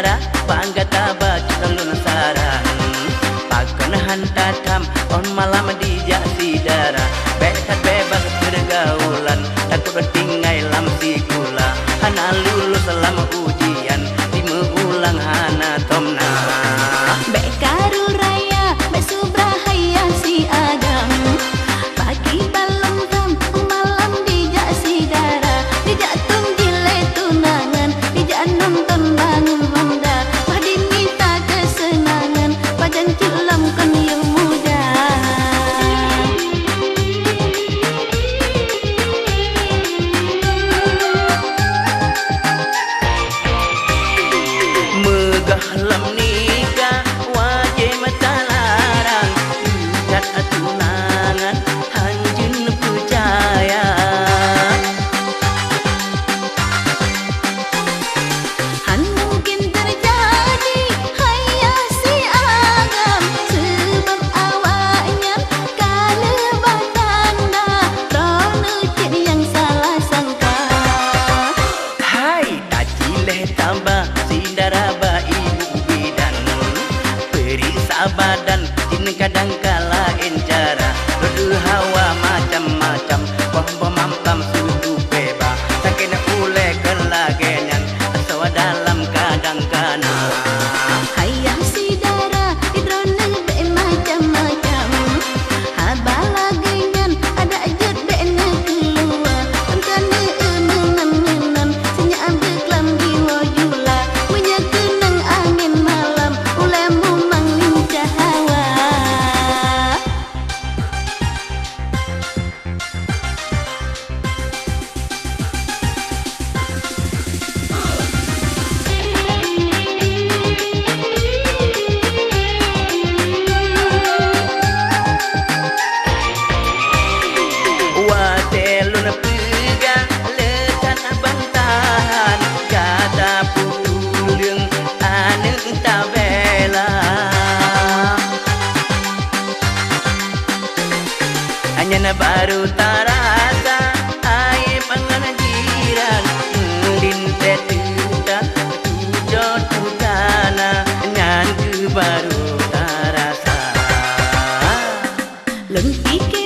Sidara bangga tabak lalu nasaran Pakan hantar kam on malam dijak sidara Bekat bebas pergaulan takut tinggai lam si gula Hana lulus selama ujian lima ulang hana tomna Bekaru raya besubrahaya si Adam Pagi balem tam malam dijak sidara Dijak tunggile tunangan dijak nonton bangun honda Padi minta kesenangan pajan cilam kon yang muda Megah lam nikah wajib mata larang Ingat tunangan hanjun percaya Han mungkin terjadi hayah si Agam Sebab awaknya kala batanda Rona cik yang salah sangka Hai tak cileh tambah sidara ba ibu bidan Beri sabadan jin kadang kala encara Rodu hawa macam-macam Wah mampam sudu beba Sakena ule kelagenan Asawa dalam kadang kana Hayah sidara hidrona be macam-macam Habala genyan ada ajut be na keluar Antana emenan-menan senyap ambil kelam jiwa jula Menyakenang angin malam ulemu manglincah hawa Watelun pegang letan bantahan Kata putulung ane tabela Hanya na baru tarasa air pangan jiran Linte tuta tujuh tutana Ngan ke baru tarasa Lengki ke